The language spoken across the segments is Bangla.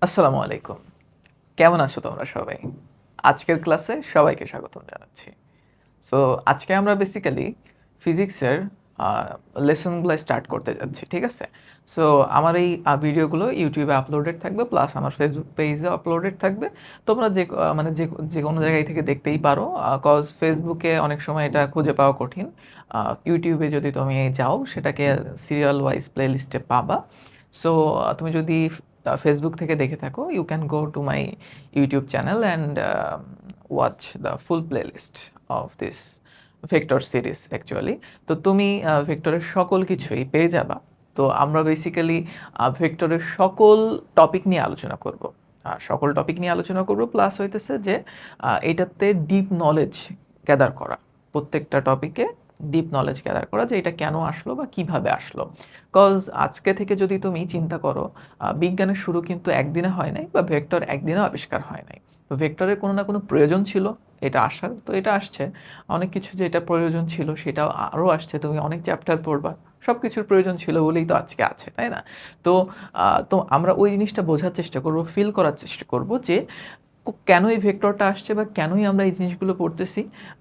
আসসালামু আলাইকুম। কেমন আছো তোমরা সবাই? আজকের ক্লাসে সবাইকে স্বাগতম জানাচ্ছি। সো আজকে আমরা বেসিক্যালি ফিজিক্সের আ লেসনগুলা স্টার্ট করতে যাচ্ছি। ঠিক আছে? সো আমার এই ভিডিওগুলো YouTube এ আপলোডেড থাকবে প্লাস আমার Facebook পেজে আপলোডেড থাকবে। তোমরা মানে যেকোনো জায়গায় থেকে দেখতেই পারো। কজ Facebook এ অনেক সময় এটা খুঁজে পাওয়া কঠিন। আ YouTube এ যদি তুমি যাও সেটাকে সিরিয়াল ওয়াইজ প্লেলিস্টে পাবা। সো তুমি যদি Facebook থেকে দেখে থাকো, you can go to my YouTube channel and watch the full playlist of this vector series actually. তো তুমি ভেক্টরের সকল কিছুই পেয়ে যাবা। তো আমরা বেসিক্যালি ভেক্টরের সকল টপিক নিয়ে আলোচনা করব। সকল টপিক নিয়ে আলোচনা করব প্লাস হইতেছে যে এইটাতে ডিপ নলেজ গ্যাদার করা। প্রত্যেকটা টপিকে ডিপ নলেজ গ্যাদার করা যে এটা কেন আসলো বা কিভাবে আসলো। কজ আজকে থেকে যদি তুমি চিন্তা করো বিজ্ঞানের শুরু কিন্তু একদিনে হয় নাই বা ভেক্টর একদিনেও আবিষ্কার হয় নাই। তো ভেক্টরের কোনো না কোনো প্রয়োজন ছিল এটা আসার, তো এটা আসছে। অনেক কিছু যেটা প্রয়োজন ছিল সেটাও আরও আসছে। তুমি অনেক চ্যাপ্টার পড়বা। সব কিছুর প্রয়োজন ছিল বলেই তো আজকে আছে, তাই না? তো তো আমরা ওই জিনিসটা বোঝার চেষ্টা করব, ফিল করার চেষ্টা করব যে কেন এই ভেক্টরটা আসছে বা কেনই আমরা এই জিনিসগুলো পড়তেছি,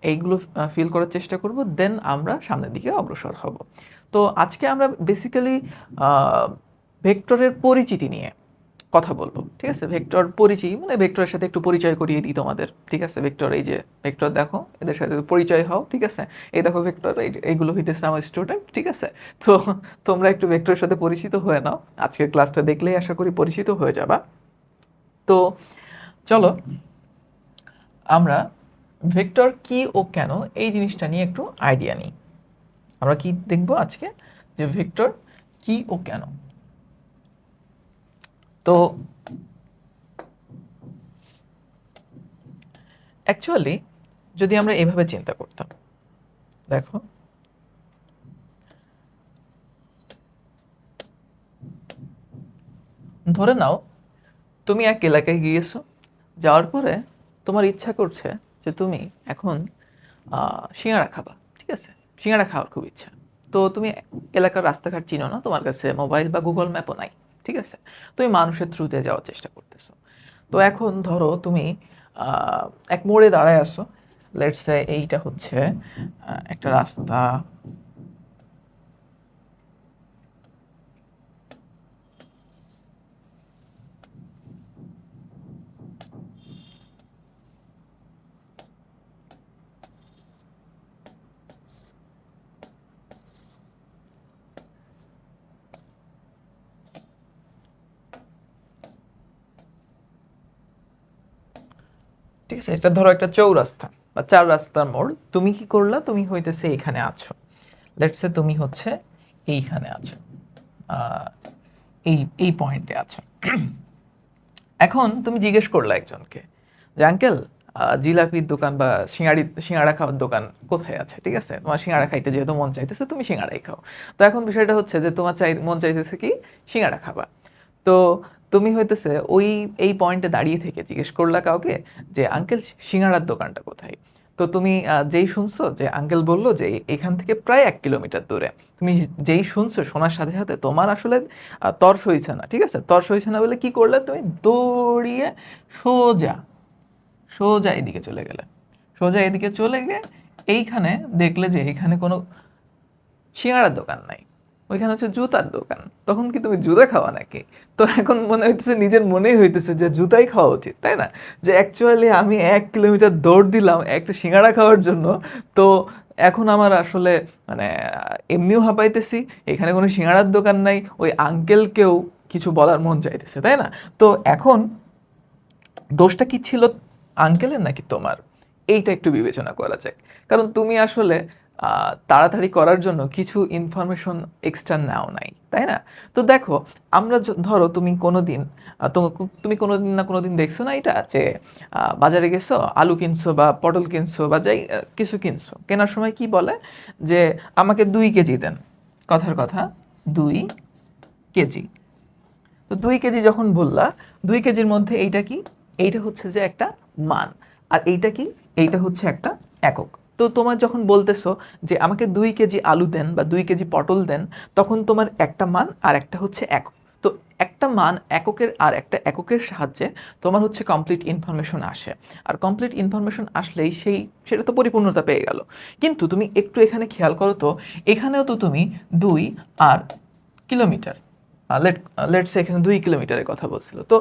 এইগুলো ফিল করার চেষ্টা করব। দেন আমরা সামনের দিকে অগ্রসর হব। তো আজকে আমরা বেসিক্যালি আ ভেক্টরের পরিচিতি নিয়ে কথা বলব। ঠিক আছে? ভেক্টর পরিচিতি মানে ভেক্টরের সাথে একটু পরিচয় করিয়ে দিই তোমাদের। ঠিক আছে? ভেক্টর এই যে ভেক্টর দেখো, এদের সাথে পরিচয় হও। ঠিক আছে? এই দেখো ভেক্টর এইগুলো হইতেছে আমার স্টুডেন্ট। ঠিক আছে? তো তোমরা একটু ভেক্টরের সাথে পরিচিত হয়ে নাও। আজকের ক্লাসটা দেখলেই আশা করি পরিচিত হয়ে যাবা। তো চলো আমরা ভেক্টর কি ও কেন এই জিনিসটা নিয়ে একটু আইডিয়া নিই। আমরা কি দেখব আজকে যে ভেক্টর কি ও কেন। তো অ্যাকচুয়ালি যদি আমরা এভাবে চিন্তা করতাম, দেখো ধরে নাও তুমি এক এলাকায় গিয়েছো, যাওয়ার পরে তোমার ইচ্ছা করছে যে তুমি এখন সিঙ্গাড়া খাবা। ঠিক আছে? সিঙ্গাড়া খাওয়ার খুব ইচ্ছা। তো তুমি এলাকার রাস্তাঘাট চিনো না, তোমার কাছে মোবাইল বা গুগল ম্যাপও নাই। ঠিক আছে? তুমি মানুষের থ্রুতে যাওয়ার চেষ্টা করতেছো। তো এখন ধরো তুমি আহ, এক মোড়ে দাঁড়ায় আছো। লেটস সে এইটা হচ্ছে একটা রাস্তা। ঠিক আছে? এটা ধরো একটা চৌরাস্তা বা চার রাস্তার মোড়। তুমি কি করলা? তুমি হইতেছে এইখানে আছো। লেটস সে তুমি হচ্ছে এইখানে আছো, আহ, এই এই পয়েন্টে আছো। এখন তুমি জিজ্ঞেস করলা একজনকে যে আঙ্কেল জিলাপির দোকান বা সিঙ্গাড়া খাওয়ার দোকান কোথায় আছে। ঠিক আছে? তোমার সিঙ্গাড়া খাইতে যেহেতু মন চাইতেছে তুমি সিঙ্গাড়াই খাও। তো এখন বিষয়টা হচ্ছে যে তোমার মন চাইতেছে কি সিঙ্গাড়া খাবা। তো তুমি হইতেছে এই পয়েন্টে দাঁড়িয়ে থেকে জিজ্ঞেস করলা কাউকে যে আঙ্কেল সিঙ্গাড়ার দোকানটা কোথায়। তো তুমি যেই শুনছো যে আঙ্কেল বললো যে এখান থেকে প্রায় 1 কিলোমিটার দূরে। তুমি যেই শুনছো শোনার সাথে সাথে তোমার আসলে তর সইছে না। ঠিক আছে? তর সইছে না বলে কি করলে? তুমি দৌড়িয়ে সোজা সোজা এদিকে চলে গেলে। সোজা এদিকে চলে গিয়ে এইখানে দেখলে যে এখানে কোনো সিঙ্গাড়ার দোকান নাই, ওইখানে হচ্ছে জুতার দোকান। তখন কি তুমি জুতা খাওয়া নাকি? তো এখন মনে হইতেছে, নিজের মনেই হইতেছে যে জুতাই খাওয়া উচিত, তাই না? যে অ্যাকচুয়ালি আমি 1 কিলোমিটার দৌড় দিলাম একটা সিঙ্গাড়া খাওয়ার জন্য। তো এখন আমার আসলে মানে এমনিও হাঁপাইতেছি, এখানে কোনো সিঙ্গাড়ার দোকান নাই, ওই আঙ্কেলকেও কিছু বলার মন চাইতেছে, তাই না? তো এখন দোষটা কি ছিল, আঙ্কেলের নাকি তোমার? এইটা একটু বিবেচনা করা যাক। কারণ তুমি আসলে তাড়াতাড়ি করার জন্য কিছু ইনফরমেশন এক্সট্রা নাও নাই, তাই না? তো দেখো, আমরা ধরো তুমি কোনোদিন তুমি কোনোদিন না কোনোদিন দেখছো না এটা যে বাজারে গেছো, আলু কিনছো বা পটল কিনছো বা যাই কিছু কিনছো, কেনার সময় কি বলে যে আমাকে 2 কেজি দেন। কথার কথা, 2 কেজি। তো 2 কেজি যখন বললা, 2 কেজির মধ্যে এইটা কি? এইটা হচ্ছে যে একটা মান। আর এইটা কি? এইটা হচ্ছে একটা একক। তো তোমার যখন বলতেছো যে আমাকে 2 কেজি আলু দেন বা 2 কেজি পটল দেন, তখন তোমার একটা মান আর একটা হচ্ছে একক। তো একটা মান এককের আর একটা এককের সাহায্যে তোমার হচ্ছে কমপ্লিট ইনফরমেশন আসে, আর কমপ্লিট ইনফরমেশন আসলেই সেটা তো পরিপূর্ণতা পেয়ে গেল। কিন্তু তুমি একটু এখানে খেয়াল করো তো, এখানেও তো তুমি 2 আর কিলোমিটার, লেটস এখানে 2 কিলোমিটারের কথা বলছিল, তো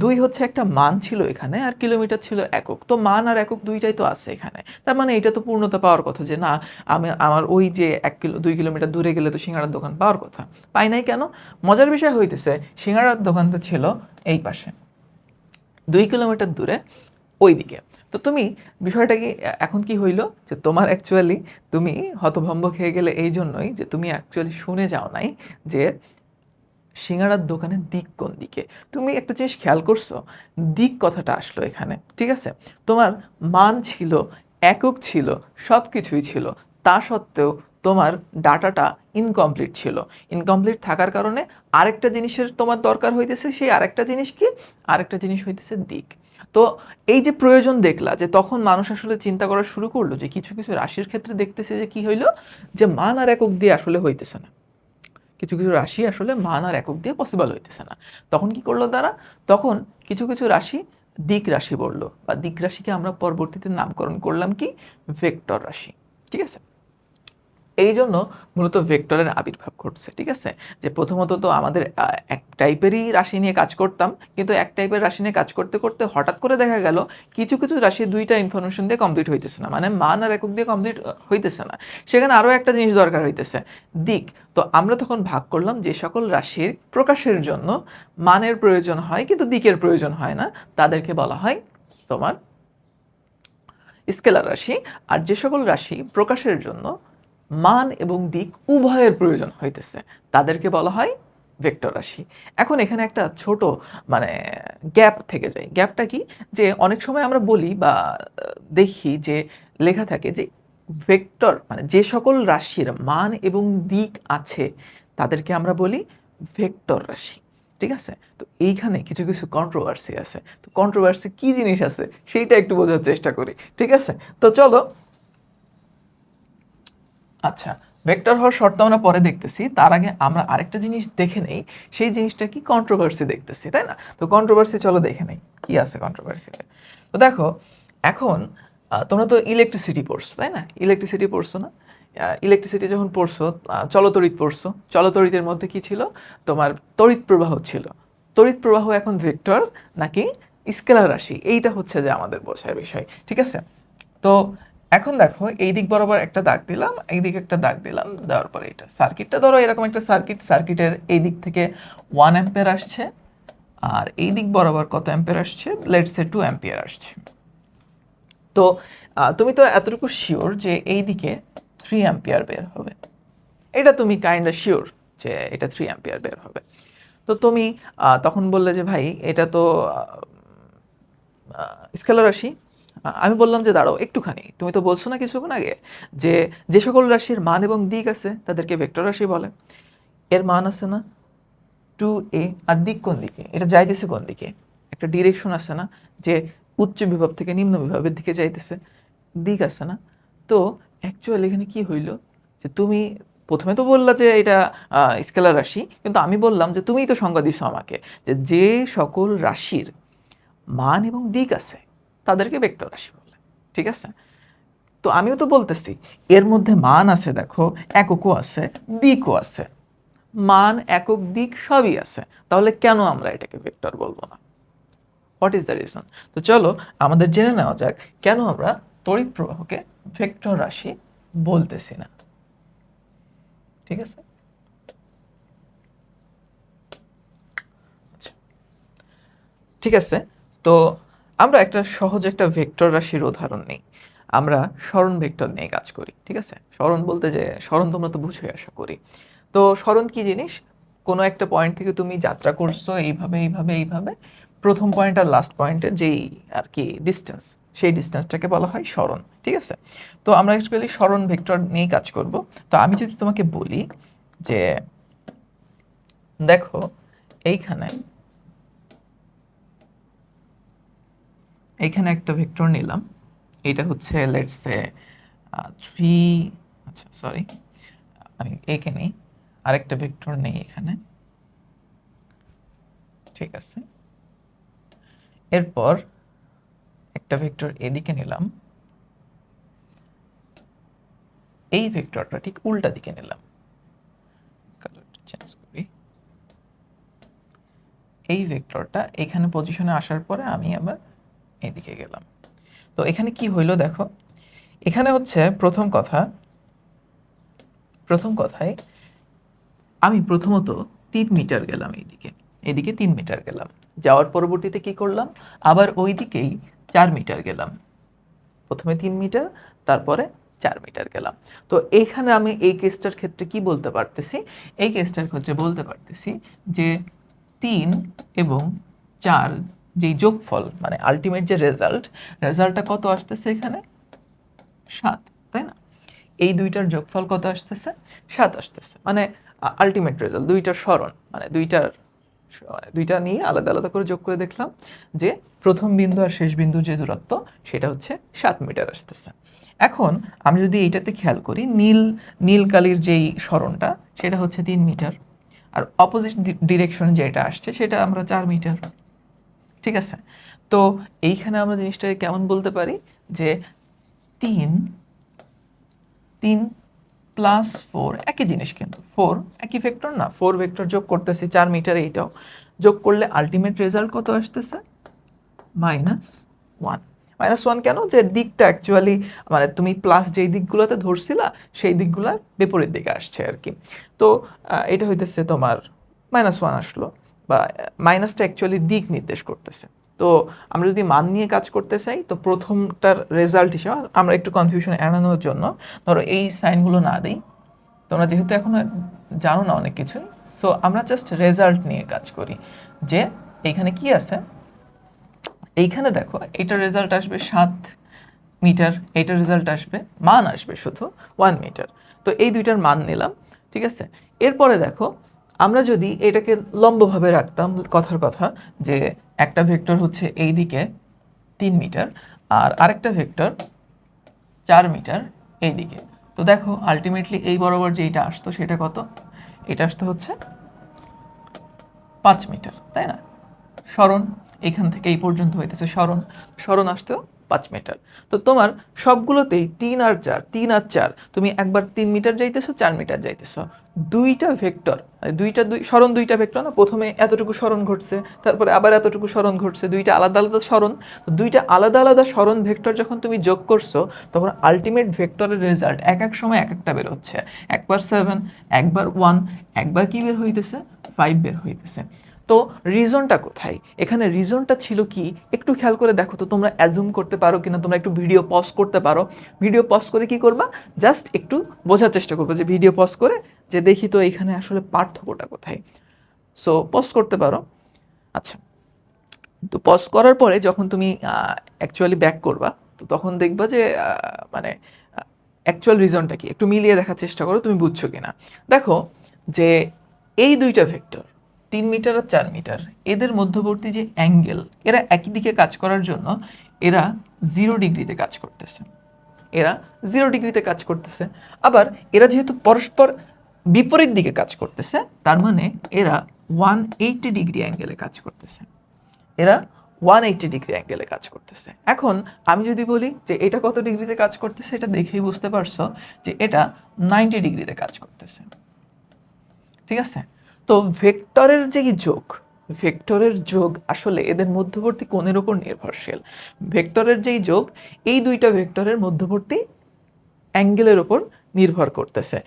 2 হচ্ছে একটা মান ছিল এখানে, আর কিলোমিটার ছিল একক, তো মান আর একক দুইটাই তো আছে এখানে। তার মানে এটা তো পূর্ণতা পাওয়ার কথা, যে না আমার ওই যে 2 কিলোমিটার দূরে গেলে তো সিঙ্গাড়ার দোকান পাওয়ার কথা, পাই নাই কেন? মজার বিষয় হইতেছে সিঙ্গাড়ার দোকানটা ছিল এই পাশে, 2 কিলোমিটার দূরে ওই দিকে। তো তুমি বিষয়টা কি এখন কি হইল, যে তোমার অ্যাকচুয়ালি তুমি হতভম্ব খেয়ে গেলে এই জন্যই যে তুমি অ্যাকচুয়ালি শুনে যাও নাই যে সিঙ্গাড়ার দোকানের দিক কোন দিকে। তুমি একটা জিনিস খেয়াল করছো, দিক কথাটা আসলো এখানে, ঠিক আছে? তোমার মান ছিল, একক ছিল, সব কিছুই ছিল, তা সত্ত্বেও তোমার ডাটাটা ইনকমপ্লিট ছিল। ইনকমপ্লিট থাকার কারণে আরেকটা জিনিসের তোমার দরকার হইতেছে, সেই আরেকটা জিনিস কি? আরেকটা জিনিস হইতেছে দিক। তো এই যে প্রয়োজন দেখলা, যে তখন মানুষ আসলে চিন্তা করা শুরু করলো যে কিছু কিছু রাশির ক্ষেত্রে দেখতেছে যে কি হইলো, যে মান আর একক দিয়ে আসলে হইতেছে না, কিছু কিছু রাশি আসলে মান আর একক দিয়ে পসিবল হইতেছে না। তখন কি করলো তারা? তখন কিছু কিছু রাশি দিক রাশি বললো, বা দিক রাশিকে আমরা পরবর্তীতে নামকরণ করলাম কি? ভেক্টর রাশি। ঠিক আছে? এই জন্য মূলত ভেক্টরের আবির্ভাব ঘটছে। ঠিক আছে? যে প্রথমত তো আমাদের এক টাইপেরই রাশি নিয়ে কাজ করতাম, কিন্তু এক টাইপের রাশি নিয়ে কাজ করতে করতে হঠাৎ করে দেখা গেল কিছু কিছু রাশি দুইটা ইনফরমেশন দিয়ে কমপ্লিট হইতেছে না, মানে মান আর একক দিয়ে কমপ্লিট হইতেছে না, সেখানে আরও একটা জিনিস দরকার হইতেছে, দিক। তো আমরা তখন ভাগ করলাম যে সকল রাশির প্রকাশের জন্য মানের প্রয়োজন হয় কিন্তু দিকের প্রয়োজন হয় না, তাদেরকে বলা হয় তোমার স্কেলার রাশি। আর যে সকল রাশি প্রকাশের জন্য মান এবং দিক উভয়ের প্রয়োজন হইতেছে, তাদেরকে বলা হয় ভেক্টর রাশি। এখন এখানে একটা ছোট মানে গ্যাপ থেকে যায়। গ্যাপটা কি? যে অনেক সময় আমরা বলি বা দেখি যে লেখা থাকে যে ভেক্টর মানে যে সকল রাশির মান এবং দিক আছে তাদেরকে আমরা বলি ভেক্টর রাশি। ঠিক আছে? তো এইখানে কিছু কিছু কন্ট্রোভার্সি আছে। তো কন্ট্রোভার্সি কি জিনিস আছে সেইটা একটু বোঝার চেষ্টা করি। ঠিক আছে? তো চলো। আচ্ছা, ভেক্টর হওয়ার শর্ত আমরা পরে দেখতেছি, তার আগে আমরা আরেকটা জিনিস দেখে নেই। সেই জিনিসটা কি? কন্ট্রোভার্সি দেখতেছি, তাই না? তো কন্ট্রোভার্সি চলো দেখে নেই কি আছে কন্ট্রোভার্সিতে। তো দেখো, এখন তোমরা তো ইলেকট্রিসিটি পড়ছো, তাই না? ইলেকট্রিসিটি পড়ছো না? ইলেকট্রিসিটি যখন পড়ছো, চলতড়িৎ পড়ছো। চলতড়িতের মধ্যে কি ছিল? তোমার তড়িৎ প্রবাহ ছিল। তড়িৎ প্রবাহ এখন ভেক্টর নাকি স্কেলার রাশি, এইটা হচ্ছে যে আমাদের বোঝার বিষয়। ঠিক আছে? তো এখন দেখো, এই দিক বরাবর একটা দাগ দিলাম, এই দিকে একটা দাগ দিলাম, দেওয়ার পরে এটা সার্কিটটা ধরো এরকম একটা সার্কিট, সার্কিটের এই দিক থেকে 1 অ্যাম্পিয়ার আসছে, আর এই দিক বরাবর কত অ্যাম্পিয়ার আসছে? লেটস সে 2 অ্যাম্পিয়ার আসছে। তো তুমি তো এতটুকু শিওর যে এই দিকে 3 অ্যাম্পিয়ার বের হবে, এটা তুমি কাইন্ডলি শিওর যে এটা 3 অ্যাম্পিয়ার বের হবে। তো তুমি তখন বললে যে ভাই এটা তো স্কেলার রাশি। আমি বললাম যে দাঁড়াও একটুখানি, তুমি তো বলছো না কিছুক্ষণ আগে যে যে সকল রাশির মান এবং দিক আছে তাদেরকে ভেক্টর রাশি বলে। এর মান আছে না 2a, আর দিক কোন দিকে? এটা যাইতেছে কোন দিকে? একটা ডিরেকশন আছে না, যে উচ্চ বিভব থেকে নিম্ন বিভবের দিকে যাইতেছে, দিক আছে না? তো অ্যাকচুয়ালি এখানে কি হইল, যে তুমি প্রথমে তো বললা যে এটা স্কেলার রাশি, কিন্তু আমি বললাম যে তুমিই তো সংজ্ঞা দিছো আমাকে যে যে সকল রাশির মান এবং দিক আছে তাদেরকে ভেক্টর রাশি বলে। ঠিক আছে? তো আমিও তো বলতেছি এর মধ্যে মান আছে, দেখো এককও আছে, দিকও আছে, মান একক দিক সবই আছে, তাহলে কেন আমরা এটাকে ভেক্টর বলবো না? What is the reason? তো চলো আমাদের জেনে নেওয়া যাক কেন আমরা তড়িৎ প্রবাহকে ভেক্টর রাশি বলতেছি না। ঠিক আছে? আচ্ছা, ঠিক আছে। তো আমরা একটা সহজ একটা ভেক্টর রাশির উদাহরণ নেই। আমরা সরণ ভেক্টর নিয়ে কাজ করি। ঠিক আছে? সরণ বলতে যে সরণ তোমরা তো বুঝোই আশা করি। তো সরণ কি জিনিস? কোনো একটা পয়েন্ট থেকে তুমি যাত্রা করছো এইভাবে এইভাবে এইভাবে, প্রথম পয়েন্ট আর লাস্ট পয়েন্টের যেই আর কি ডিস্টেন্স, সেই ডিস্টেন্সটাকে বলা হয় সরণ। ঠিক আছে? তো আমরা অ্যাকচুয়ালি সরণ ভেক্টর নিয়েই কাজ করব। তো আমি যদি তোমাকে বলি যে দেখো এইখানে এইখানে একটা ভেক্টর নিলাম, এটা হচ্ছে লেটস সে 3, আচ্ছা সরি, আমি এঁকে নেই, আরেকটা ভেক্টর নেই এখানে, ঠিক আছে, এরপর একটা ভেক্টর এদিকে নিলাম, এই ভেক্টরটা ঠিক উল্টা দিকে নিলাম, কালারটা চেঞ্জ করি। এই ভেক্টরটা এখানে পজিশনে আসার পরে আমি আবার এদিকে গেলাম। তো এখানে কি হইলো দেখো, এখানে হচ্ছে প্রথম কথায় আমি প্রথমত 3 মিটার গেলাম এদিকে 3 মিটার গেলাম, যাওয়ার পরবর্তীতে কি করলাম, আবার ওই দিকেই 4 মিটার গেলাম। প্রথমে 3 মিটার, তারপরে 4 মিটার গেলাম। তো এইখানে আমি এই কেসটার ক্ষেত্রে কি বলতে পারতেছি, এই কেসটার ক্ষেত্রে বলতে পারতেছি যে 3 এবং 4 যেই যোগফল, মানে আলটিমেট যে রেজাল্টটা কত আসতেছে এখানে, 7, তাই না? এই দুইটার যোগফল কত আসতেছে, 7 আসতেছে। মানে আলটিমেট রেজাল্ট, দুইটার সরণ, মানে দুইটা নিয়ে আলাদা আলাদা করে যোগ করে দেখলাম যে প্রথম বিন্দু আর শেষ বিন্দু যে দূরত্ব সেটা হচ্ছে 7 মিটার আসতেছে। এখন আমি যদি এইটাতে খেয়াল করি, নীল কালির যেই সরণটা সেটা হচ্ছে 3 মিটার, আর অপোজিট ডিরেকশন যেটা আসছে সেটা আমরা 4 মিটার। ঠিক আছে, তো এইখানে আমরা জিনিসটাকে কেমন বলতে পারি যে 3 প্লাস 4 একই জিনিস, কিন্তু 4 একই ভেক্টর না, 4 ভেক্টর যোগ করতেছি 4 মিটার, এইটাও যোগ করলে আলটিমেট রেজাল্ট কত আসতেছে, -1। -1 কেন, যে দিকটা অ্যাকচুয়ালি মানে তুমি প্লাস যেই দিকগুলোতে ধরছিলা সেই দিকগুলোর বিপরীত দিকে আসছে আর কি। তো এটা হইতেছে তোমার -1 আসলো, বা মাইনাসটা অ্যাকচুয়ালি দিক নির্দেশ করতেছে। তো আমরা যদি মান নিয়ে কাজ করতে চাই, তো প্রথমটার রেজাল্ট হিসেবে আমরা একটু কনফিউশন এড়ানোর জন্য ধরো এই সাইনগুলো না দিই, তোমরা যেহেতু এখন জানো না অনেক কিছুই, সো আমরা জাস্ট রেজাল্ট নিয়ে কাজ করি যে এইখানে কি আছে। এইখানে দেখো এইটার রেজাল্ট আসবে 7 মিটার, এইটার রেজাল্ট আসবে, মান আসবে শুধু 1 মিটার। তো এই দুইটার মান নিলাম, ঠিক আছে। এরপরে দেখো আমরা যদি এটাকে লম্বভাবে রাখতাম, কথার কথা যে একটা ভেক্টর হচ্ছে এই দিকে 3 মিটার আর আরেকটা ভেক্টর 4 মিটার এই দিকে, তো দেখো আলটিমেটলি এই বরাবর যেটা আসতো সেটা কত, এটা আসতো হচ্ছে 5 মিটার, তাই না? সরণ এখান থেকে এই পর্যন্ত হইতেছে সরণ আসতেও 5 মিটার। তো তোমার সবগুলোতেই 3 আর 4 তুমি একবার 3 মিটার যাইতেছো, 4 মিটার যাইতেছো, দুইটা ভেক্টর, সরণ দুইটা ভেক্টর না, প্রথমে এতটুকু সরণ ঘটছে, তারপরে আবার এতটুকু সরণ ঘটছে, দুইটা আলাদা আলাদা সরণ। দুইটা আলাদা আলাদা সরণ ভেক্টর যখন তুমি যোগ করছো, তখন আলটিমেট ভেক্টরের রেজাল্ট এক এক সময় এক একটা বের হচ্ছে। একবার 7, একবার 1, একবার কি বের হইতেছে, 5 বের হইতেছে। তো রিজনটা কোথায়, এখানে রিজনটা ছিল কি, একটু খেয়াল করে দেখো তো, তোমরা অ্যাজুম করতে পারো কিনা, তোমরা একটু ভিডিও পজ করতে পারো। ভিডিও পজ করে কি করবা, জাস্ট একটু বোঝার চেষ্টা করবো যে ভিডিও পজ করে যে দেখি তো এখানে আসলে পার্থক্যটা কোথায়। সো পজ করতে পারো। আচ্ছা, তো পজ করার পরে যখন তুমি অ্যাকচুয়ালি ব্যাক করবা, তো তখন দেখবা যে মানে অ্যাকচুয়াল রিজনটা কি, একটু মিলিয়ে দেখার চেষ্টা করো তুমি বুঝছো কিনা। দেখো যে এই দুইটা ভেক্টর 3 মিটার আর 4 মিটার, এদের মধ্যবর্তী যে অ্যাঙ্গেল, এরা একই দিকে কাজ করার জন্য এরা 0 ডিগ্রিতে কাজ করতেছে, আবার এরা যেহেতু পরস্পর বিপরীত দিকে কাজ করতেছে, তার মানে এরা 180 ডিগ্রি অ্যাঙ্গেলে কাজ করতেছে, এরা 180 ডিগ্রি অ্যাঙ্গেলে কাজ করতেছে। এখন আমি যদি বলি যে এটা কত ডিগ্রিতে কাজ করতেছে, এটা দেখেই বুঝতে পারছো যে এটা 90 ডিগ্রিতে কাজ করতেছে। ঠিক আছে, তো ভেক্টরের যোগ আসলে এদের মধ্যবর্তী কোণের উপর নির্ভরশীল। ভেক্টরের যেই যোগ এই দুইটা ভেক্টরের মধ্যবর্তী অ্যাঙ্গেলের উপর নির্ভর করতেছে।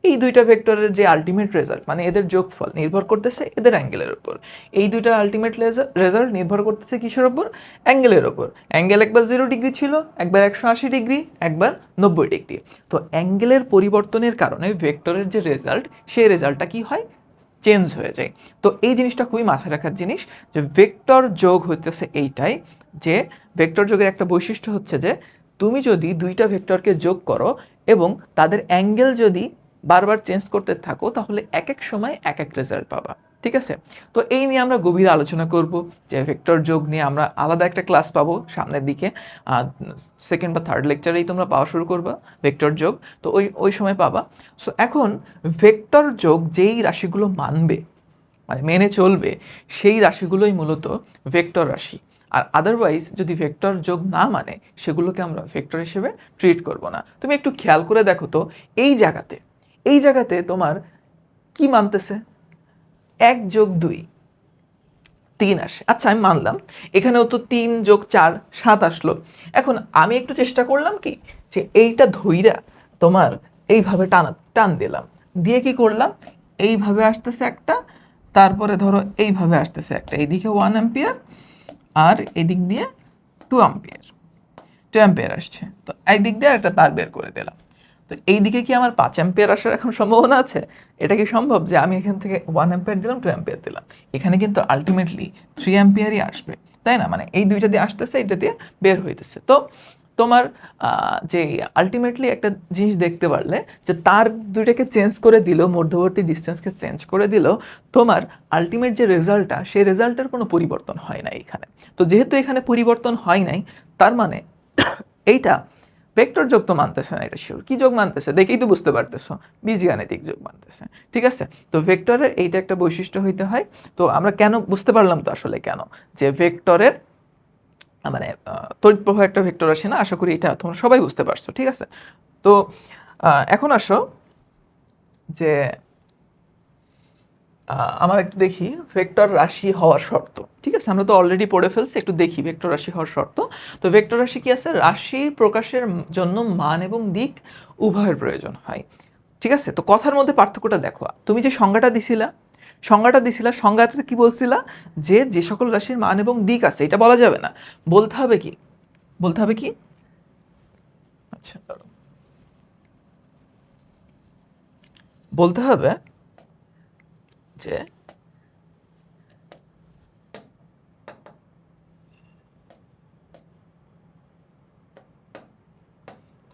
এই দুইটা ভেক্টরের যে আলটিমেট রেজাল্ট, মানে এদের যোগফল নির্ভর করতেছে এদের অ্যাঙ্গেলের উপর। এই দুইটা আলটিমেট রেজাল্ট নির্ভর করতেছে কিসের উপর, অ্যাঙ্গেলের উপর। অ্যাঙ্গেল একবার 0 ডিগ্রি ছিল, একবার 180 ডিগ্রি, একবার 90 ডিগ্রি। তো অ্যাঙ্গেলের পরিবর্তনের কারণে ভেক্টরের যে রেজাল্ট, সেই রেজাল্টটা কি হয়, চেঞ্জ হয়ে যায়। তো এই জিনিসটা খুবই মাথায় রাখার জিনিস যে ভেক্টর যোগ হইতেছে এইটাই, যে ভেক্টর যোগের একটা বৈশিষ্ট্য হচ্ছে যে তুমি যদি দুইটা ভেক্টরকে যোগ করো এবং তাদের অ্যাঙ্গেল যদি বারবার চেঞ্জ করতে থাকো, তাহলে এক এক সময় এক এক রেজাল্ট পাবা। ঠিক আছে, তো এই নিয়ে আমরা গভীর আলোচনা করব, যে ভেক্টর যোগ নিয়ে আমরা আলাদা একটা ক্লাস পাবো সামনের দিকে, সেকেন্ড বা থার্ড লেকচারেই তোমরা পাওয়া শুরু করবা ভেক্টর যোগ, তো ওই সময় পাবা। সো এখন ভেক্টর যোগ যেই রাশিগুলো মানবে, মানে মেনে চলবে, সেই রাশিগুলোই মূলত ভেক্টর রাশি। আর আদারওয়াইজ যদি ভেক্টর যোগ না মানে, সেগুলোকে আমরা ভেক্টর হিসেবে ট্রিট করব না। তুমি একটু খেয়াল করে দেখো তো, এই জায়গাতে তোমার কি মানতেছে? 1 যোগ 2 3 আসে। আচ্ছা আমি মানলাম, এখানেও তো 3 যোগ 4 7 আসলো। এখন আমি একটু চেষ্টা করলাম কি, যে এইটা ধইরা তোমার এইভাবে টান দিলাম, দিয়ে কি করলাম, এইভাবে আসতেছে একটা, তারপরে ধরো এইভাবে আসতেছে একটা, এইদিকে 1 অ্যাম্পিয়ার আর এদিক দিয়ে 2 অ্যাম্পিয়ার, 2 অ্যাম্পিয়ার আসছে। তো একদিক দিয়ে একটা তার বের করে দিলাম। তো এই দিকে কি আমার 5 অ্যাম্পিয়ার আসার এখন সম্ভাবনা আছে? এটা কি সম্ভব যে আমি এখান থেকে 1 অ্যাম্পিয়ার দিলাম, 2 অ্যাম্পিয়ার দিলাম? এখানে কিন্তু আলটিমেটলি 3 অ্যাম্পিয়ারই আসবে, তাই না? মানে এই দুইটা দিয়ে আসতেছে, এটা দিয়ে বের হইতেছে। তো তোমার যে আলটিমেটলি একটা জিনিস দেখতে পারলে, যে তার দুইটাকে চেঞ্জ করে দিল, মধ্যবর্তী ডিস্টেন্সকে চেঞ্জ করে দিল, তোমার আলটিমেট যে রেজাল্টটা, সেই রেজাল্টের কোনো পরিবর্তন হয় না এখানে। তো যেহেতু এখানে পরিবর্তন হয় নাই, তার মানে এইটা ভেক্টর যোগ তো মানতেছে না, এটা শিওর। কি যোগ মানতেছে দেখেই তো বুঝতে পারতেছো, বীজগাণিতিক যোগ মানতেছে। ঠিক আছে, তো ভেক্টরের এইটা একটা বৈশিষ্ট্য হইতে হয়। তো আমরা কেন বুঝতে পারলাম তো আসলে কেন, যে ভেক্টরের মানে তড়িৎ প্রবাহ একটা ভেক্টর আসে না, আশা করি এটা তোমরা সবাই বুঝতে পারছো। ঠিক আছে, তো এখন আসো যে আমার একটু দেখি ভেক্টর রাশি হওয়ার শর্ত। ঠিক আছে, আমরা তো অলরেডি পড়ে ফেলছি, একটু দেখি ভেক্টর রাশি হওয়ার শর্ত। তো ভেক্টর রাশি কি আছে? রাশির প্রকাশের জন্য মান এবং দিক উভয়ের প্রয়োজন হয়। ঠিক আছে, তো কথার মধ্যে পার্থক্যটা দেখো। তুমি যে সংজ্ঞাটাতে কি বলছিলা, যে যে সকল রাশির মান এবং দিক আছে, এটা বলা যাবে না। বলতে হবে কি, বলতে হবে কি, আচ্ছা দাঁড়াও, বলতে হবে যে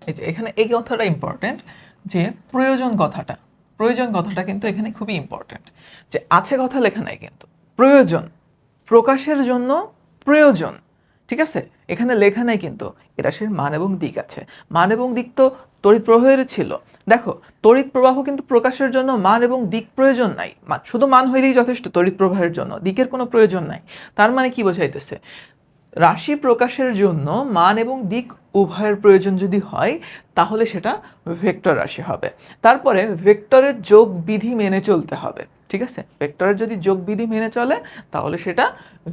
এই যে এখানে এই কথাটা ইম্পর্টেন্ট, যে প্রয়োজন কথাটা কিন্তু এখানে খুবই ইম্পর্টেন্ট। যে আছে কথা লেখা নাই কিন্তু, প্রয়োজন, প্রকাশের জন্য প্রয়োজন। ঠিক আছে, এখানে লেখা নাই কিন্তু এ রাশির মান এবং দিক আছে। মান এবং দিক তো তড়িৎ প্রবাহের ছিল। দেখো, তড়িৎ প্রবাহ কিন্তু প্রকাশের জন্য মান এবং দিক প্রয়োজন নাই, শুধু মান হইলেই যথেষ্ট তড়িৎ প্রবাহের জন্য, দিকের কোনো প্রয়োজন নাই। তার মানে কি বোঝাইতেছে, রাশি প্রকাশের জন্য মান এবং দিক উভয়ের প্রয়োজন যদি হয়, তাহলে সেটা ভেক্টর রাশি হবে। তারপরে ভেক্টরের যোগ বিধি মেনে চলতে হবে। ঠিক আছে, ভেক্টরের যদি যোগ বিধি মেনে চলে, তাহলে সেটা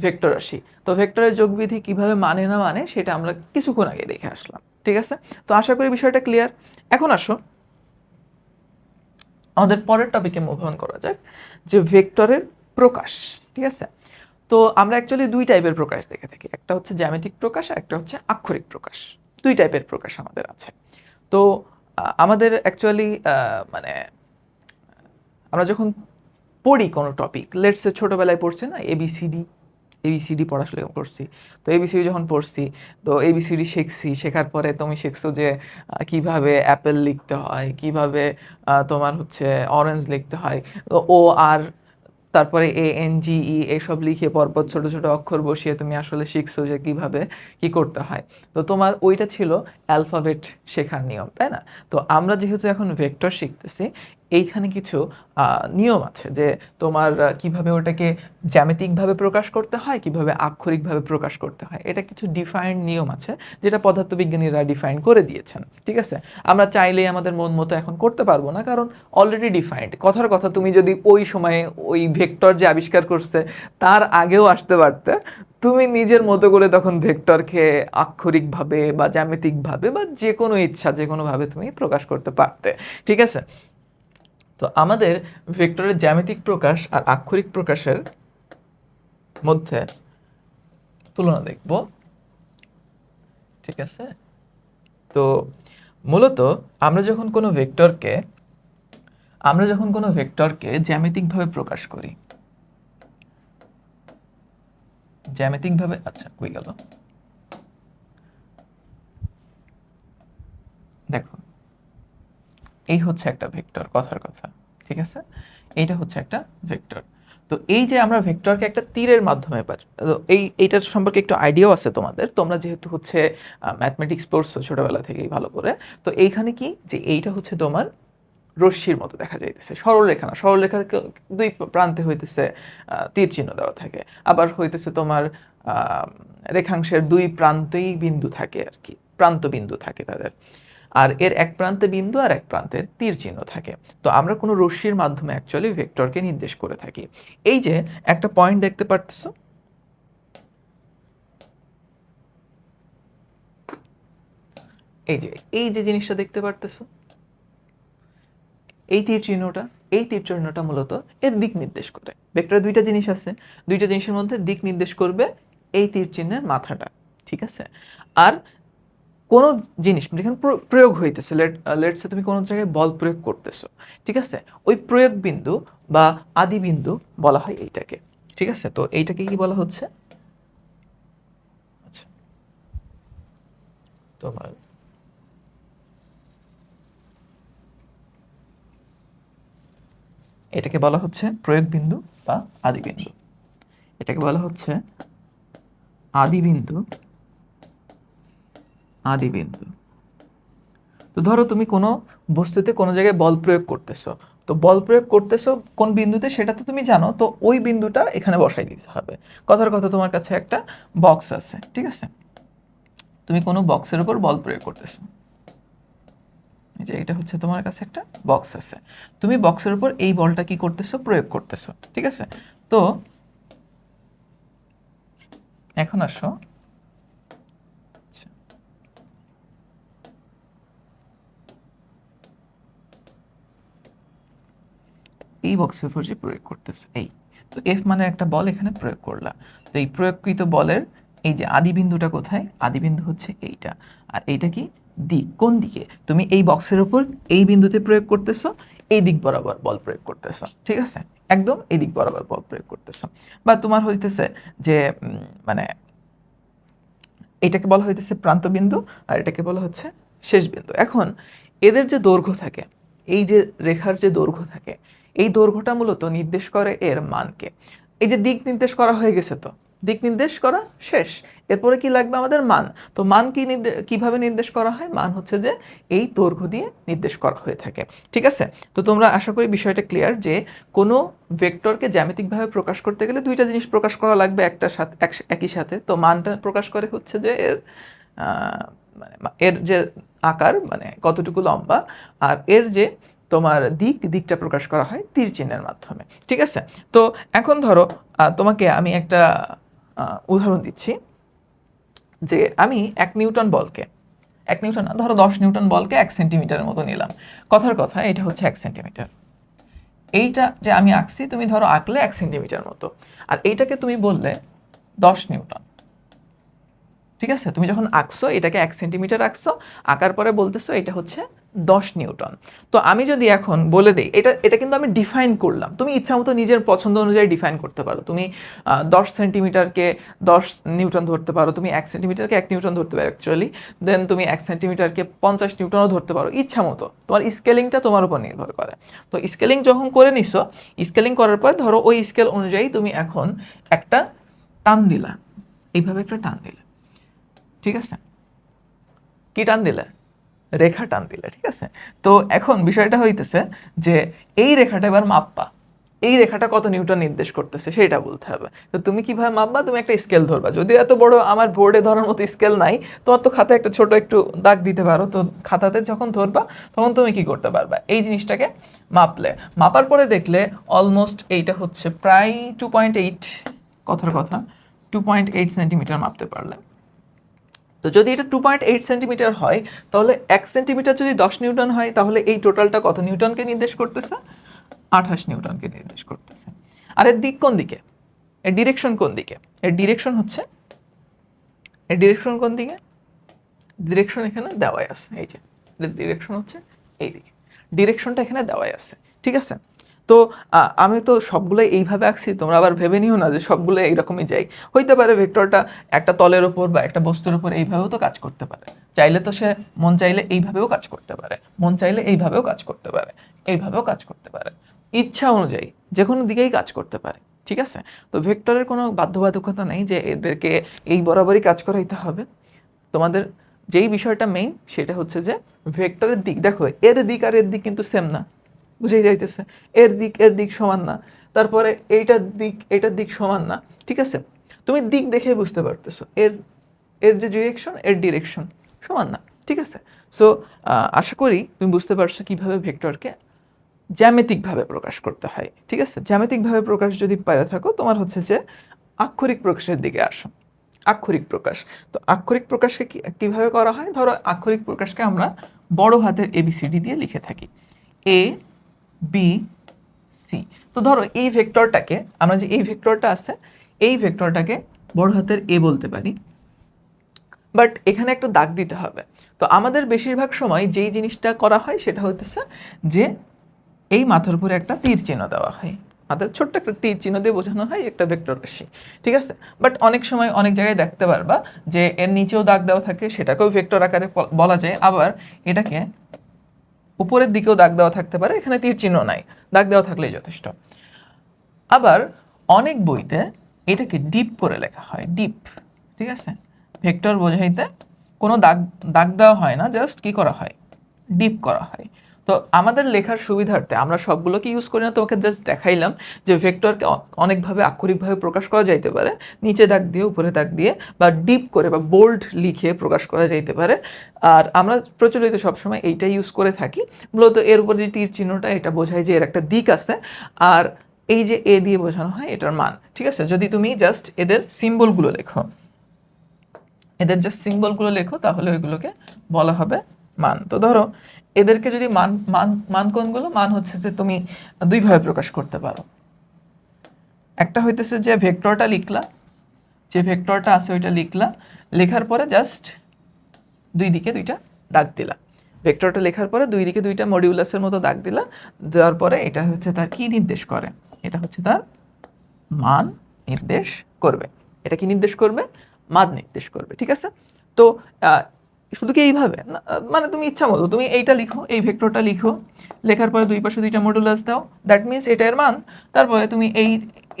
ভেক্টর রাশি। তো ভেক্টরের যোগ বিধি কিভাবে মানে না মানে, সেটা আমরা কিছুক্ষণ আগে দেখে আসলাম। ঠিক আছে, তো আশা করি বিষয়টা ক্লিয়ার। এখন আসো আমাদের পরের টপিকে মুভ অন করা যাক, যে ভেক্টরের প্রকাশ। ঠিক আছে, তো আমরা অ্যাকচুয়ালি দুই টাইপের প্রকাশ দেখে থাকি, একটা হচ্ছে জ্যামিতিক প্রকাশ আর একটা হচ্ছে আক্ষরিক প্রকাশ। দুই টাইপের প্রকাশ আমাদের আছে। তো আমাদের অ্যাকচুয়ালি মানে আমরা যখন পড়ি কোনো টপিক, লেটস সে ছোটোবেলায় পড়ছি না এবিসিডি পড়াশোনা করছি। তো এবিসিডি যখন পড়ছি, তো এবিসিডি শিখছি, শেখার পরে তুমি শিখছো যে কিভাবে অ্যাপেল লিখতে হয়, কিভাবে তোমার হচ্ছে অরেঞ্জ লিখতে হয়। ও আর তারপরে ANGE এসব লিখে পরপর ছোট ছোট অক্ষর বসিয়ে তুমি আসলে শিখছো যে কিভাবে কি করতে হয়। তো তোমার ওইটা ছিল অ্যালফাবেট শেখার নিয়ম, তাই না? তো আমরা যেহেতু এখন ভেক্টর শিখতেছি, এইখানে কিছু নিয়ম আছে, যে তোমার কিভাবে ওটাকে জ্যামিতিকভাবে প্রকাশ করতে হয়, কিভাবে আক্ষরিকভাবে প্রকাশ করতে হয়, এটা কিছু ডিফাইন্ড নিয়ম আছে, যেটা পদার্থবিজ্ঞানীরা ডিফাইন করে দিয়েছেন। ঠিক আছে, আমরা চাইলেই আমাদের মন মতো এখন করতে পারবো না, কারণ অলরেডি ডিফাইন্ড। কথার কথা, তুমি যদি ওই সময়ে ওই ভেক্টর যে আবিষ্কার করছে তার আগেও আসতে পারতে, তুমি নিজের মতো করে তখন ভেক্টরকে আক্ষরিকভাবে বা জ্যামিতিকভাবে বা যে কোনো ইচ্ছা যে কোনোভাবে তুমি প্রকাশ করতে পারতে। ঠিক আছে, তো আমাদের ভেক্টরের জ্যামিতিক প্রকাশ আর আক্ষরিক প্রকাশের মধ্যে তুলনা দেখব। ঠিক আছে, তো মূলত আমরা যখন কোনো ভেক্টরকে জ্যামিতিকভাবে প্রকাশ করি, জ্যামিতিকভাবে, আচ্ছা কই গেল, দেখো এই হচ্ছে একটা ভেক্টর, কথার কথা। ঠিক আছে, এইটা হচ্ছে একটা ভেক্টর। তো এই যে আমরা ভেক্টরকে একটা তীরের মাধ্যমে এইটার সম্পর্কে একটু আইডিয়াও আছে তোমাদের, তোমরা যেহেতু হচ্ছে ম্যাথমেটিক্স পড়ছো ছোটবেলা থেকেই ভালো করে। তো এইখানে কি, যে এইটা হচ্ছে তোমার রশ্মির মতো দেখা যাইতেছে, সরলরেখা না, সরলরেখার দুই প্রান্তে হইতেছে তীর চিহ্ন দেওয়া থাকে, আবার হইতেছে তোমার রেখাংশের দুই প্রান্তেই বিন্দু থাকে আর কি, প্রান্ত বিন্দু থাকে তাদের, আর এর এক প্রান্তে বিন্দু আর এক প্রান্তে তীর চিহ্ন থাকে। তো আমরা কোনো রশ্মির মাধ্যমে অ্যাকচুয়ালি ভেক্টরকে নির্দেশ করে থাকি। এই যে একটা পয়েন্ট দেখতে পারতেছো, এই যে জিনিসটা দেখতে পারতেছো, এই তীর চিহ্নটা, এই তীর চিহ্নটা মূলত এর দিক নির্দেশ করে। ভেক্টরে দুইটা জিনিস আছে, দুইটা জিনিসের মধ্যে দিক নির্দেশ করবে এই তীর চিহ্নের মাথাটা, ঠিক আছে? আর কোন জিনিস যেখানে প্রয়োগ হইতেছে, লেটসে তুমি কোনো জায়গায় বল প্রয়োগ করতেছো, ঠিক আছে? ওই প্রয়োগ বিন্দু বা আদি বিন্দু বলা হয় এইটাকে, ঠিক আছে? তো এইটাকে কি বলা হচ্ছে? আচ্ছা, তোমার এটাকে বলা হচ্ছে প্রয়োগ বিন্দু বা আদি বিন্দু। এটাকে বলা হচ্ছে আদি বিন্দু, আদি বিন্দু। তো ধরো তুমি কোনো বস্তুতে কোনো জায়গায় বল প্রয়োগ করতেছো, তো বল প্রয়োগ করতেছো কোন বিন্দুতে সেটা তো তুমি জানো, তো ওই বিন্দুটা এখানে বসাই দিতে হবে। কথার কথা, তোমার কাছে একটা বক্স আছে, ঠিক আছে? তুমি কোনো বক্সের উপর বল প্রয়োগ করতেছো, এই যে এটা হচ্ছে তোমার কাছে একটা বক্স আছে, তুমি বক্সের উপর এই বলটা কি করতেছো? প্রয়োগ করতেছো, ঠিক আছে? তো এখন আসো, এই বক্সের উপর যে প্রয়োগ করতেছে, এই তো এফ মানে একটা বল এখানে প্রয়োগ করলা, তো এই প্রয়োগকৃত বলের এই যে আদি বিন্দুটা কোথায়? আদি বিন্দু হচ্ছে এইটা, আর এইটা কি দিক, কোন দিকে? তুমি এই বক্সের উপর এই বিন্দুতে প্রয়োগ করতেছো, এই দিক বরাবর বল প্রয়োগ করতেছো, ঠিক আছে? একদম এই দিক বরাবর বল প্রয়োগ করতেছো। বা তোমার হইতেছে যে মানে এটাকে বলা হইতেছে প্রান্ত বিন্দু, আর এটাকে বলা হচ্ছে শেষ বিন্দু। এখন এদের যে দৈর্ঘ্য থাকে, এই যে রেখার যে দৈর্ঘ্য থাকে, এই দৈর্ঘ্যটা মূলত নির্দেশ করে এর মানকে। এই যে দিক নির্দেশ করা হয়ে গেছে, তো দিক নির্দেশ করা শেষ, এরপরে কি লাগবে আমাদের? মান। তো মান কিভাবে নির্দেশ করা হয়? মান হচ্ছে যে এই দৈর্ঘ্য দিয়ে নির্দেশ করা হয়ে থাকে, ঠিক আছে? তো তোমরা আশা করি বিষয়টা ক্লিয়ার যে কোনো ভেক্টরকে জ্যামিতিকভাবে প্রকাশ করতে গেলে দুইটা জিনিস প্রকাশ করা লাগবে একই সাথে। তো মানটা প্রকাশ করে হচ্ছে যে এর মানে এর যে আকার, মানে কতটুকু লম্বা, আর এর যে তোমার দিকটা প্রকাশ করা হয় তীর চিহ্নের মাধ্যমে, ঠিক আছে? তো এখন ধরো তোমাকে আমি একটা উদাহরণ দিচ্ছি, যে আমি 1 নিউটন বলকে, 1 নিউটন না, ধরো 10 নিউটন বলকে 1 সেন্টিমিটারের মতো নিলাম। কথার কথা, এটা হচ্ছে 1 সেন্টিমিটার। এইটা যে আমি আঁকছি, তুমি ধরো আঁকলে 1 সেন্টিমিটার মতো, আর এইটাকে তুমি বললে 10 নিউটন, ঠিক আছে? তুমি যখন আঁকছো এটাকে 1 সেন্টিমিটার আঁকছো, আঁকার পরে বলতেছো এটা হচ্ছে 10 নিউটন। তো আমি যদি এখন বলে দিই, এটা এটা কিন্তু আমি ডিফাইন করলাম, তুমি ইচ্ছা মতো নিজের পছন্দ অনুযায়ী ডিফাইন করতে পারো। তুমি 10 সেন্টিমিটারকে 10 নিউটন ধরতে পারো, তুমি 1 সেন্টিমিটারকে 1 নিউটন ধরতে পারো অ্যাকচুয়ালি, দেন তুমি 1 সেন্টিমিটারকে 50 নিউটনও ধরতে পারো, ইচ্ছা মতো। তোমার স্কেলিংটা তোমার উপর নির্ভর করে। তো স্কেলিং যখন করে নিছো, স্কেলিং করার পর ধরো ওই স্কেল অনুযায়ী তুমি এখন একটা টান দিলা, এইভাবে একটা টান দিলা, ঠিক আছে? কি টান দিলে? রেখা টান দিলে, ঠিক আছে? তো এখন বিষয়টা হইতেছে যে এই রেখাটা এবার মাপবা, এই রেখাটা কত নিউটন নির্দেশ করতেছে সেটা বলতে হবে। তো তুমি কিভাবে মাপবা? তুমি একটা স্কেল ধরবা, যদিও এত বড় আমার বোর্ডে ধরার মতো স্কেল নাই, তোমার তো খাতায় একটা ছোট একটু দাগ দিতে পারো। তো খাতাতে যখন ধরবা তখন তুমি কি করতে পারবা? এই জিনিসটাকে মাপলে, মাপার পরে দেখলে অলমোস্ট এইটা হচ্ছে প্রায় 2.8, কথার কথা 2.8 সেন্টিমিটার মাপতে পারলে। তো যদি এটা 2.8 সেন্টিমিটার হয়, তাহলে 1 সেন্টিমিটার যদি 10 নিউটন হয়, তাহলে এই টোটালটা কত নিউটনকে নির্দেশ করতেছে? 28 নিউটনকে নির্দেশ করতেছে। আর এর দিক কোন দিকে? এর ডিরেকশন কোন দিকে? এর ডিরেকশন হচ্ছে, এর ডিরেকশন কোন দিকে? ডিরেকশন এখানে দেওয়াই আছে, এই যে ডিরেকশন হচ্ছে এই দিকে, ডিরেকশনটা এখানে দেওয়াই আছে, ঠিক আছে? তো আমি তো সবগুলো এইভাবে আঁকছি, তোমরা আবার ভেবে নিও না যে সবগুলো এইরকমই যাই। হইতে পারে ভেক্টরটা একটা তলের উপর বা একটা বস্তুর উপর এইভাবেও তো কাজ করতে পারে, চাইলে তো সে মন চাইলে এইভাবেও কাজ করতে পারে, মন চাইলে এইভাবেও কাজ করতে পারে, এইভাবেও কাজ করতে পারে, ইচ্ছা অনুযায়ী যে কোনো দিকেই কাজ করতে পারে, ঠিক আছে? তো ভেক্টরের কোনো বাধ্যবাধকতা নেই যে এদেরকে এই বরাবরই কাজ করাইতে হবে। তোমাদের যেই বিষয়টা মেইন সেটা হচ্ছে যে ভেক্টরের দিক, দেখো এর দিক আর এর দিক কিন্তু সেম না, বুঝেই যাইতেছে এর দিক সমান না, তারপরে এইটার দিক সমান না, ঠিক আছে? তুমি দিক দেখে বুঝতে পারতেছো এর যে ডিরেকশন এর ডিরেকশন সমান না, ঠিক আছে? সো আশা করি তুমি বুঝতে পারছো কিভাবে ভেক্টরকে জ্যামিতিকভাবে প্রকাশ করতে হয়, ঠিক আছে? জ্যামিতিকভাবে প্রকাশ যদি পারে থাকো, তোমার হচ্ছে যে আক্ষরিক প্রকাশের দিকে আসো। আক্ষরিক প্রকাশ, তো আক্ষরিক প্রকাশকে কিভাবে করা হয়? ধরো আক্ষরিক প্রকাশকে আমরা বড় হাতের এবিসিডি দিয়ে লিখে থাকি, এ বি সি। তো ধরো এই ভেক্টরটাকে আমরা, যে এই ভেক্টরটা আছে, এই ভেক্টরটাকে বড় হাতের এ বলতে পারি, বাট এখানে একটা দাগ দিতে হবে। তো আমাদের বেশিরভাগ সময় যেই জিনিসটা করা হয় সেটা হচ্ছে যে এই মাথার উপরে একটা তীর চিহ্ন দেওয়া হয়, মাথার ছোট্ট একটা তীর চিহ্ন দিয়ে বোঝানো হয় একটা ভেক্টর রাশি, ঠিক আছে? বাট অনেক সময় অনেক জায়গায় দেখতে পারবা যে এর নিচেও দাগ দেওয়া থাকে, সেটাকেও ভেক্টর আকারে বলা যায়। আবার এটাকে উপরের দিকেও দাগ দেওয়া থাকতে পারে, এখানে তীর চিহ্ন নাই, দাগ দেওয়া থাকলেই যথেষ্ট। আবার অনেক বইতে এটাকে ডিপ করে লেখা হয়, ডিপ, ঠিক আছে? ভেক্টর বোঝাইতে কোনো দাগ দাগ দেওয়া হয় না, জাস্ট কি করা হয়, ডিপ করা হয়। তো আমাদের লেখার সুবিধার্থে আমরা সবগুলোকে ইউজ করি না, তোমাকে জাস্ট দেখাইলাম যে ভেক্টরকে অনেকভাবে আক্ষরিকভাবে প্রকাশ করা যাইতে পারে, নিচে দাগ দিয়ে উপরে দাগ দিয়ে, বা ডিপ করে বা বোল্ড লিখে প্রকাশ করা যাইতে পারে। আর আমরা প্রচলিত সবসময় এইটাই ইউজ করে থাকি। মূলত এর উপর যে তীর চিহ্নটা, এটা বোঝায় যে এর একটা দিক আছে, আর এই যে এ দিয়ে বোঝানো হয় এটার মান, ঠিক আছে? যদি তুমি জাস্ট এদের সিম্বলগুলো লেখো, এদের জাস্ট সিম্বলগুলো লেখো, তাহলে ওইগুলোকে বলা হবে মান। তো ধরো এদেরকে যদি মান মান মান কোনগুলো, মান হচ্ছে যে তুমি দুইভাবে প্রকাশ করতে পারো। একটা হইতেছে যে ভেক্টরটা লিখলা, যে ভেক্টরটা আছে ওইটা লিখলা, লেখার পরে জাস্ট দুই দিকে দুইটা দাগ দিলা। ভেক্টরটা লেখার পরে দুই দিকে দুইটা মডিউলাসের মতো দাগ দিলা, দেওয়ার পরে এটা হচ্ছে তার কি নির্দেশ করে, এটা হচ্ছে তার মান নির্দেশ করবে। এটা কি নির্দেশ করবে? মান নির্দেশ করবে, ঠিক আছে? তো শুধু কি এইভাবে না, মানে তুমি ইচ্ছা মতো তুমি এইটা লিখো, এই ভেক্টরটা লিখো, লেখার পরে দুই পাশে দুইটা মডুলাস দাও, দ্যাট মিনস এটা এর মান। তারপরে তুমি এই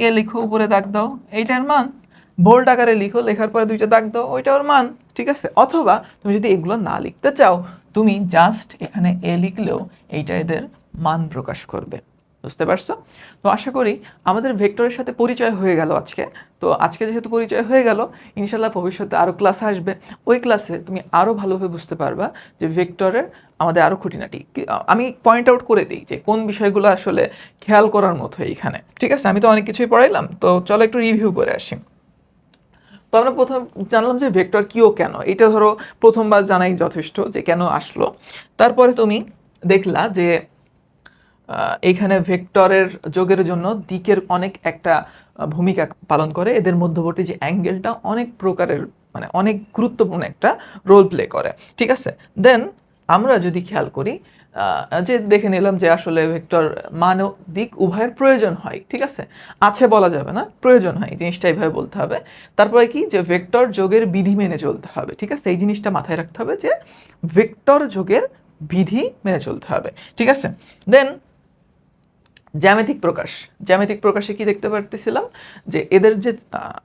এ লিখো, উপরে দাগ দাও, এইটার মান। বোল্ড আকারে লিখো, লেখার পরে দুইটা দাগ দাও, ওইটা ওর মান, ঠিক আছে? অথবা তুমি যদি এগুলো না লিখতে চাও, তুমি জাস্ট এখানে এ লিখলেও এইটা এদের মান প্রকাশ করবে। বুঝতে পারছো? তো আশা করি আমাদের ভেক্টরের সাথে পরিচয় হয়ে গেল আজকে। তো আজকে যেহেতু পরিচয় হয়ে গেল, ইনশাল্লাহ ভবিষ্যতে আরও ক্লাস আসবে, ওই ক্লাসে তুমি আরও ভালোভাবে বুঝতে পারবা যে ভেক্টরের আমাদের আরও খুঁটিনাটি। আমি পয়েন্ট আউট করে দিই যে কোন বিষয়গুলো আসলে খেয়াল করার মতো এইখানে, ঠিক আছে? আমি তো অনেক কিছুই পড়াইলাম, তো চলো একটু রিভিউ করে আসি। তো আমরা প্রথম জানলাম যে ভেক্টর কি ও কেন, এটা ধরো প্রথমবার জানাই যথেষ্ট যে কেন আসলো। তারপরে তুমি দেখলা যে এইখানে ভেক্টরের যোগের জন্য দিকের অনেক একটা ভূমিকা পালন করে, এদের মধ্যবর্তী যে অ্যাঙ্গেলটা অনেক প্রকারের, মানে অনেক গুরুত্বপূর্ণ একটা রোল প্লে করে, ঠিক আছে? দেন আমরা যদি খেয়াল করি, যে দেখে নিলাম যে আসলে ভেক্টর মান ও দিক উভয়ের প্রয়োজন হয়, ঠিক আছে? আছে বলা যাবে না, প্রয়োজন হয়, এই জিনিসটা এইভাবে বলতে হবে। তারপরে কি, যে ভেক্টর যোগের বিধি মেনে চলতে হবে, ঠিক আছে? এই জিনিসটা মাথায় রাখতে হবে যে ভেক্টর যোগের বিধি মেনে চলতে হবে, ঠিক আছে? দেন জ্যামিতিক প্রকাশ, জ্যামিতিক প্রকাশে কি দেখতে পারতেছিলাম যে এদের যে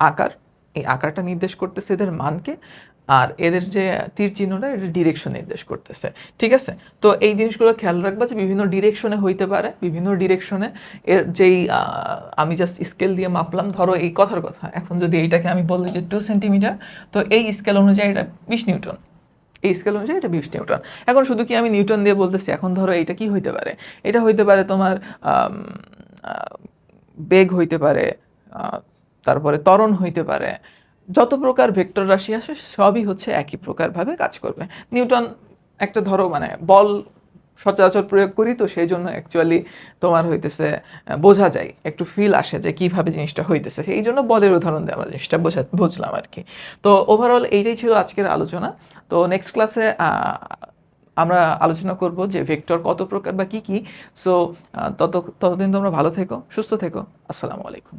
আকার, এই আকারটা নির্দেশ করতেছে এদের মানকে, আর এদের যে তীর চিহ্নটা এটা ডিরেকশন নির্দেশ করতেছে, ঠিক আছে? তো এই জিনিসগুলো খেয়াল রাখবা যে বিভিন্ন ডিরেকশনে হইতে পারে, বিভিন্ন ডিরেকশনে এর যেই আমি জাস্ট স্কেল দিয়ে মাপলাম, ধরো এই কথার কথা, এখন যদি এইটাকে আমি বলি যে 2 সেন্টিমিটার, তো এই স্কেল অনুযায়ী এটা 20 নিউটন, এই স্কেল অনুযায়ী এটা 20 নিউটন। এখন শুধু কি আমি নিউটন দিয়ে বলতেছি, এখন ধরো এটা কি হইতে পারে, এটা হইতে পারে তোমার বেগ হইতে পারে, তারপরে ত্বরণ হইতে পারে, যত প্রকার ভেক্টর রাশি আসে সবই হচ্ছে একই প্রকারভাবে কাজ করবে। নিউটন একটা ধরো মানে বল সচরাচর প্রয়োগ করি, তো সেই জন্য অ্যাকচুয়ালি তোমার হইতেছে বোঝা যায়, একটু ফিল আসে যে কিভাবে জিনিসটা হইতেছে, এই জন্য বলের উদাহরণ দিয়ে আমরা জিনিসটা বুঝলাম আর কি। তো ওভারঅল এইটাই ছিল আজকের আলোচনা। তো নেক্সট ক্লাসে আমরা আলোচনা করব যে ভেক্টর কত প্রকার বা কি কি। সো ততদিন তোমরা ভালো থেকো, সুস্থ থেকো। আসসালামু আলাইকুম।